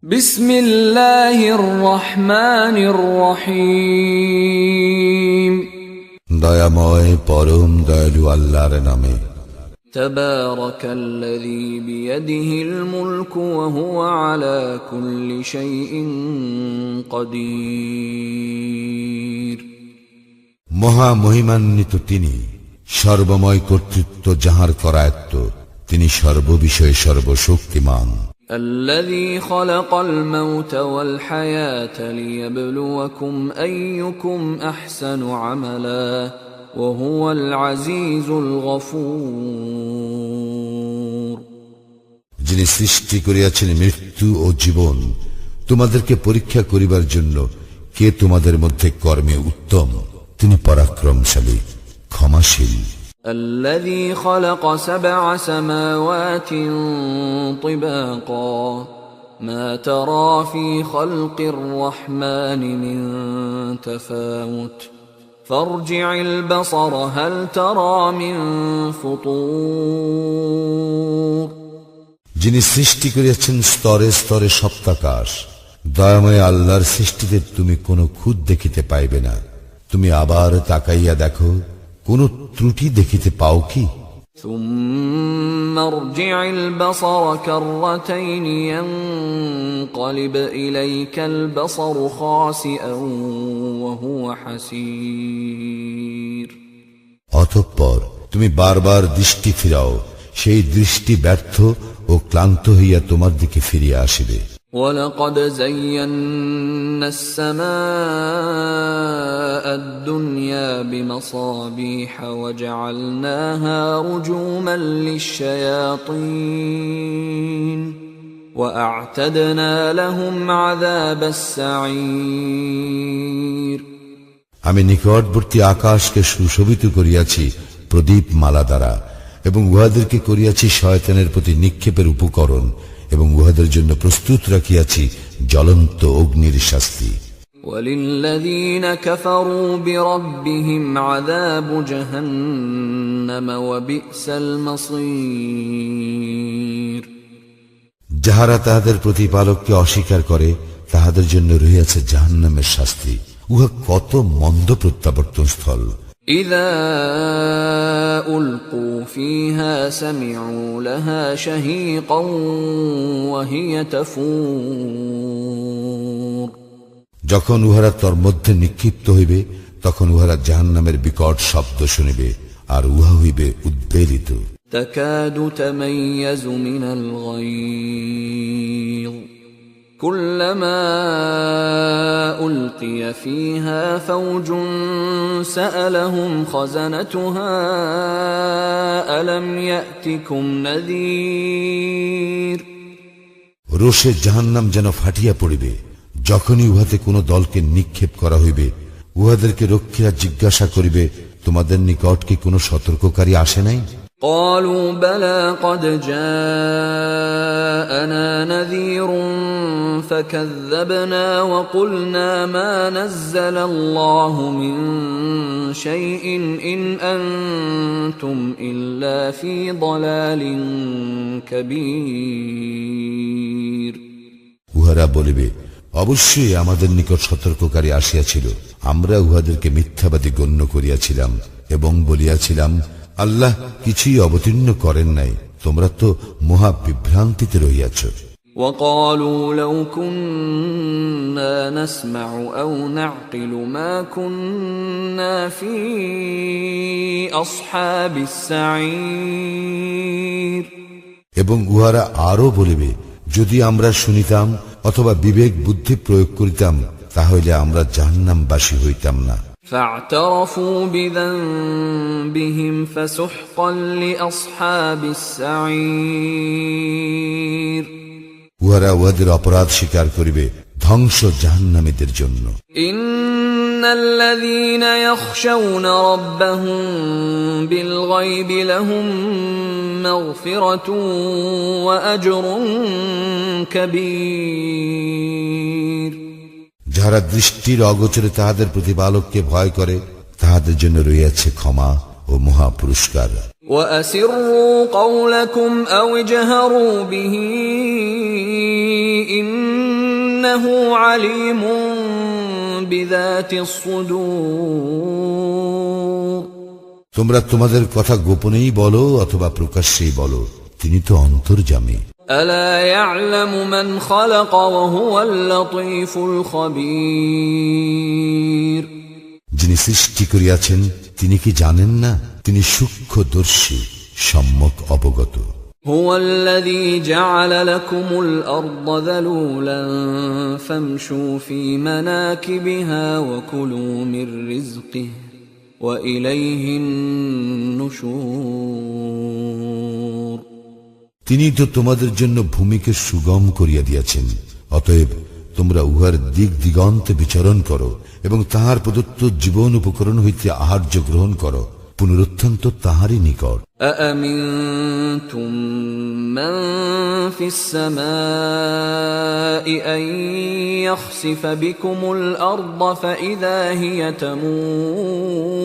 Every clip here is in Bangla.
বিসমিল্লাহির রহমানির রহিম। দয়াময় পরম দয়ালু আল্লাহর নামে। তাবারাকাল্লাযী বিয়াদিহিল মুলকু ওয়া হুয়া আলা কুল্লি শাইইন কাদির। মহা মহিমান্বিত তিনি, সর্বময় কর্তৃত্ব যাহার করায়ত্ত, তিনি সর্ববিষয়ে সর্বশক্তিমান। الذي خلق الموت والحياة ليبلوكم أيكم أحسن عملا وهو العزيز الغفور। যিনি সৃষ্টি করিয়াছেন মৃত্যু ও জীবন, তোমাদেরকে পরীক্ষা করিবার জন্য কে তোমাদের মধ্যে কর্মে উত্তম, তিনি পরাক্রমশালী, ক্ষমাশীল। الذي خلق 7 سماوات طباقا ما ترى في خلق الرحمن من تفاوت فارجع البصر هل ترى من فطور। যিনি সৃষ্টি করিয়াছেন স্তরে স্তরে সপ্তাকাশ, দয়াময় আল্লাহর সৃষ্টিতে তুমি কোনো খুঁত দেখিতে পাইবে না। তুমি আবার তাকাইয়া দেখো, কোন ত্রুটি দেখিতে পাও কি? ثم ارجع البصر كرتين ينقلب إليك البصر خاسئا وهو حسير। অতঃপর তুমি বারবার দৃষ্টি ফিরাও, সেই দৃষ্টি ব্যর্থ ও ক্লান্ত হইয়া তোমার দিকে ফিরিয়া আসিবে। ولقد زينا السماء الدنيا بمصابيح وجعلناها رجوما للشياطين وأعتدنا لهم عذاب السعير। আমি নিকটবর্তী আকাশকে সুশোভিত করিয়াছি প্রদীপ মালা দ্বারা, এবং উহাদেরকে করিয়াছি শয়তানের প্রতি নিক্ষেপের উপকরণ, এবং উহাদের জন্য প্রস্তুত রাখিয়াছি জ্বলন্ত অগ্নির শাস্তি। وَلِلَّذِينَ كَفَرُوا بِرَبِّهِمْ عَذَابُ جَهَنَّمَ وَبِئْسَ الْمَصِيرُ। যাহারা তাহাদের প্রতিপালককে অস্বীকার করে, তাহাদের জন্য রহিয়াছে জাহান্নামের শাস্তি, উহা কত মন্দ প্রত্যাবর্তন স্থল। إذا ألقوا فيها سمعوا لها شهيقا وهي تفور। যখন উহারা তোর মধ্যে নিক্ষিপ্ত হইবে, তখন উহারা জাহান্নামের বিকট শব্দ শুনিবে, আর উহা হইবে উদ্বেলিত। تكاد تميز من الغيظ كلما ألقي فيها فوج سألهم خزنتها ألم يأتكم نذير। রোষে জাহান্নাম যেন ফাটিয়া পড়িবে, যখনই উহাতে কোন দলকে নিক্ষেপ করা হইবে, উহাদেরকে রক্ষীরা জিজ্ঞাসা করিবে, তোমাদের নিকট কি কোন সতর্ককারী আসে নাই? قالوا بلى قد جاءنا نذير فكذبنا وقلنا ما نزل الله من شيء إن أنتم إلا في ضلال كبير। উহারা বলিবে, অবশ্যই আমাদের নিকট সতর্ককারী আসিয়াছিল, আমরা উহাদেরকে মিথ্যাবাদী গণ্য করিয়াছিলাম এবং বলিয়াছিলাম, আল্লাহ কিছুই অবতীর্ণ করেন নাই, তোমরা তো মহা বিভ্রান্তিতে রহিয়াছ। وقالوا لو كنا نسمع أو نعقل ما كنا في أصحاب السعير। এবং উহারা আরো বলিবে, যদি আমরা শুনিতাম অথবা বিবেক বুদ্ধি প্রয়োগ করিতাম, তাহলে আমরা জাহান্নামবাসী হইতাম না। فاعترفوا بذنبهم فسحقا لأصحاب السعير। উহারা উহাদের অপরাধ স্বীকার করিবে, ধ্বংস জাহান্নামীদের জন্য। إن الذين يخشون ربهم بالغيب لهم مغفرة وأجر كبير। যাহারা দৃষ্টির অগোচরে তাহাদের প্রতিপালককে ভয় করে, তাহাদের জন্য রয়েছে ক্ষমা ও মহা পুরস্কার। وأسروا قولكم أو اجهروا به إن إنه عليم بذات الصدور তোমরা তোমাদের কথা গোপনেই বলো অথবা প্রকাশ্যেই বলো, তিনি তো অন্তর্যামী। ألا يعلم من خلق وهو اللطيف الخبير যিনি সৃষ্টি করিয়াছেন তিনি কি জানেন না? তিনি সূক্ষ্মদর্শী, সম্যক অবগত। هو الذي جعل لكم الأرض ذلولا فامشوا في مناكبها وكلوا من رزقه وإليه النشور তিনি তো তোমাদের জন্য ভূমিকে সুগম করিয়া দিয়াছেন, অতএব তোমরা উহার দিক দিগন্তে বিচরণ করো এবং তাহার প্রদত্ত জীবন উপকরণ হইতে আহার্য গ্রহণ করো। পুনরুত্থান তো তাহারই নিকট। أأمنتم من في السماء أن يخسف بكم الأرض فإذا هي تمور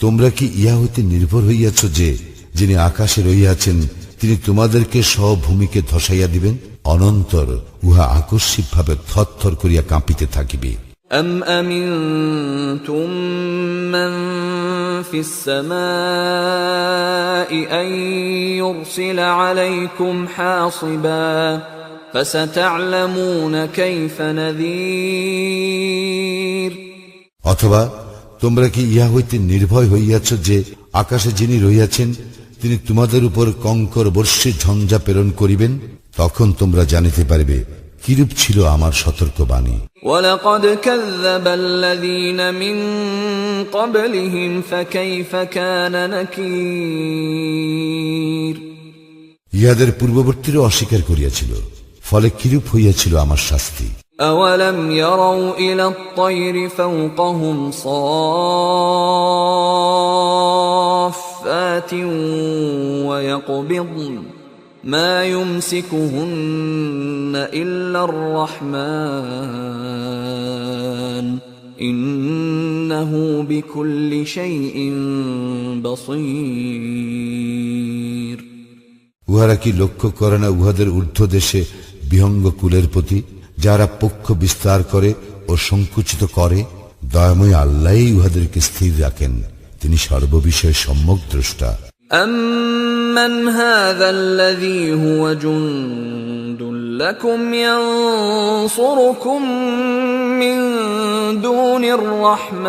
তোমরা কি ইহা হইতে নির্ভর হইয়াছ যে যিনি আকাশে রহিয়াছেন তিনি তোমাদেরকে ভূমিকে ধসাইয়া দিবেন, অনন্তর উহা আকস্মিকভাবে থরথর করিয়া কাঁপিতে থাকিবে। أم أمنتم من في السماء أن يرسل عليكم حاصبا فستعلمون كيف نذير অথবা তোমরা কি ইহা হইতে নির্ভয় হইয়াছ যে আকাশে যিনি রহিয়াছেন তিনি তোমাদের উপর কঙ্কর বর্ষে ঝঞ্ঝা প্রেরণ করিবেন, তখন তোমরা জানিতে পারবে কিরূপ ছিল আমার সতর্কবাণী। وَلَقَدْ كَذَّبَ الَّذِينَ مِن قَبْلِهِمْ فَكَيْفَ كَانَ نَكِيرِ ইহাদের পূর্ববর্তীরা অস্বীকার করিয়াছিল, ফলে কিরূপ হইয়াছিল আমার শাস্তি। أَوَلَمْ يَرَوْا إِلَى الطَّيْرِ فَوْقَهُمْ صَافَّاتٍ وَيَقْبِضْنَ مَا يُمْسِكُهُنَّ إِلَّا الرَّحْمَنُ إِنَّهُ بِكُلِّ شَيْءٍ بَصِيرٌ উহারা কি লক্ষ্য করে না উহাদের ঊর্ধ্ব দেশে বিহঙ্গ কুলের প্রতি, যারা পক্ষ বিস্তার করে ও সংকুচিত করে? দয়াময় আল্লাহই উহাদেরকে স্থির রাখেন, তিনি সর্ববিষয়ে সম্যক দ্রষ্টা। أَمَّنْ هَذَا الَّذِي هُوَ جُندٌ لَكُمْ يَنصُرُكُم مِّن دُونِ الرَّحْمَنِ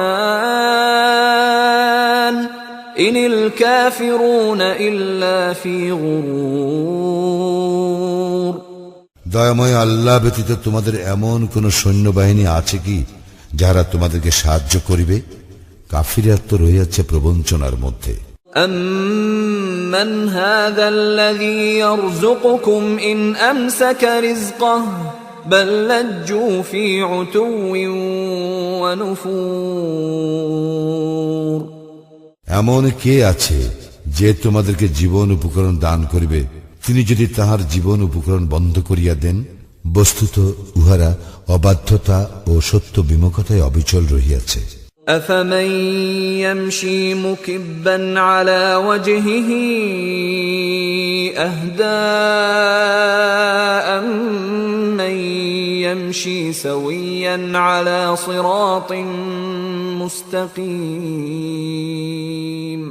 إِنِ الْكَافِرُونَ إِلَّا فِي غُرُورٍ দয়াময় আল্লাহ ব্যতীত তোমাদের এমন কোন সৈন্যবাহিনী আছে কি যারা তোমাদেরকে সাহায্য করিবে? কাফিররা তো রহিয়াছে প্রবঞ্চনার মধ্যে। أَمَّنْ هَذَا الَّذِي يَرْزُقُكُمْ إِنْ أَمْسَكَ رِزْقَهُ بَلْ لَجُّوا فِي عُتُوٍّ وَنُفُورٍ এমন কে আছে যে তোমাদেরকে জীবন উপকরণ দান করিবে, তিনি যদি তাহার জীবন উপকরণ বন্ধ করিয়া দেন? বস্তুত উহারা অবাধ্যতা ও সত্য বিমুখতায় অবিচল রহিয়াছে। أَفَمَن يَمْشِي مُكِبًّا عَلَى وَجْهِهِ أَهْدَىٰ أَمَّن يَمْشِي سَوِيًّا عَلَى صِرَاطٍ مُسْتَقِيمٍ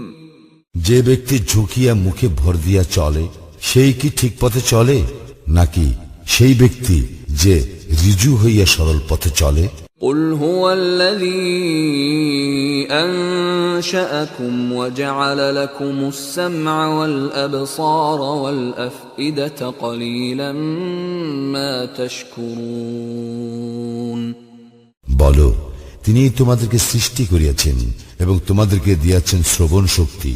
যে ব্যক্তি ঝুঁকিয়া মুখে ভর দিয়া চলে সেই কি ঠিক পথে চলে, নাকি সেই ব্যক্তি যে ঋজু হইয়া সরল পথে চলে? قُلْ هُوَ الَّذِي أَنشَأَكُمْ وَجَعَلَ لَكُمُ السَّمْعَ وَالْأَبْصَارَ وَالْأَفْئِدَةَ قَلِيلًا مَا تَشْكُرُونَ বলো, তিনি তোমাদেরকে সৃষ্টি করিয়াছেন এবং তোমাদেরকে দিয়াছেন শ্রবণ শক্তি,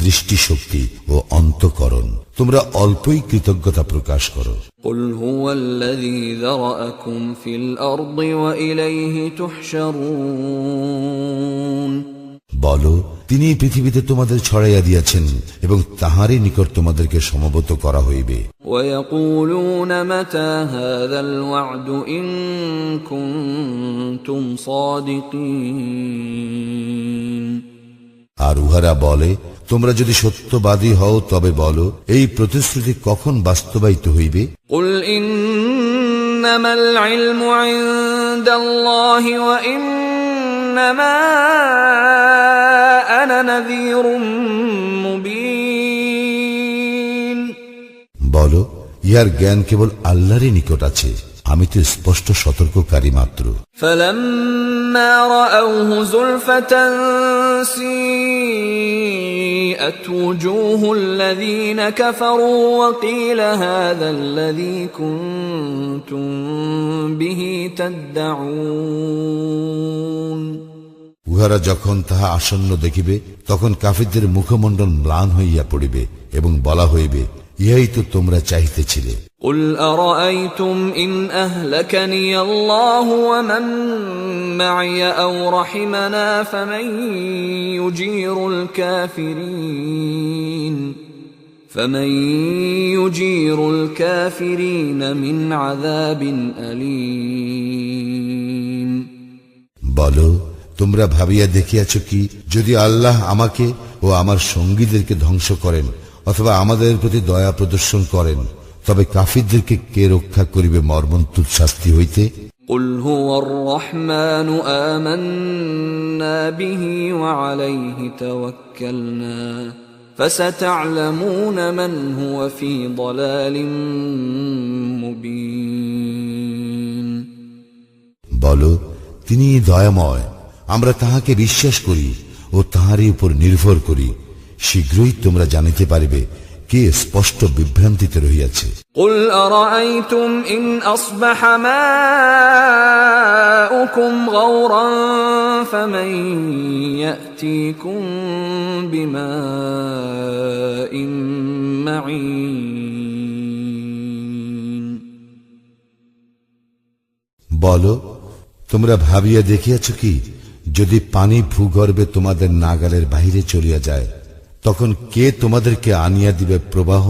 দৃষ্টি শক্তি ও অন্তঃকরণ, তোমরা অল্পই কৃতজ্ঞতা প্রকাশ করো। قُلْ هُوَ الَّذِي ذَرَأَكُمْ فِي الْأَرْضِ وَإِلَيْهِ تُحْشَرُونَ বলো, তিনি পৃথিবীতে তোমাদের ছড়াইয়া দিয়াছেন এবং তাহারই নিকট তোমাদেরকে সমবেত করা হইবে। وَيَقُولُونَ مَتَى هَذَا الْوَعْدُ إِن كُنتُمْ صَادِقِينَ আর উহারা বলে, তোমরা যদি সত্যবাদী হও তবে বলো, এই প্রতিশ্রুতি কখন বাস্তবায়িত হইবে? قُلْ إِنَّ إنما العلم عند الله وإنما أنا نذير مبين বলো, ইহার জ্ঞান কেবল আল্লাহরই নিকট আছে, আমি তো স্পষ্ট সতর্ককারী মাত্র। فلما رأوه زلفة سيئت وجوه الذين كفروا وقيل هذا الذي كنتم به تدعون। উহারা যখন তাহা আসন্ন দেখিবে, তখন কাফিরদের মুখমণ্ডল ম্লান হইয়া পড়িবে এবং বলা হইবে, ইহাই তো তোমরা চাহিতেছিলে। قل أرأيتم إن أهلكني الله ومن معي أو رحمنا فمن يجير الكافرين من عذاب أليم। বলো, তোমরা ভাবিয়া দেখিয়াছ কি, যদি আল্লাহ আমাকে ও আমার সঙ্গীদেরকে ধ্বংস করেন অথবা আমাদের প্রতি দয়া প্রদর্শন করেন, তবে কাফিরদেরকে কে রক্ষা করিবে মর্মন্তুদ শাস্তি হইতে? قل هو الرحمن آمنا به وعليه توكلنا فستعلمون من هو في ضلال مبين। বলো, তিনি দয়াময়, আমরা তাহাকে বিশ্বাস করি ও তাহারই উপর নির্ভর করি, শীঘ্রই তোমরা জানিতে পারিবে কে স্পষ্ট বিভ্রান্তিতে রহিয়াছে। قل أرأيتم إن أصبح ماؤكم غورا فمن يأتيكم بماء معين। বলো, তোমরা ভাবিয়া দেখিয়াছ কি, যদি পানি ভূগর্ভে তোমাদের নাগালের বাহিরে চলিয়া যায়, তখন কে তোমাদেরকে আনিয়া দিবে প্রবাহ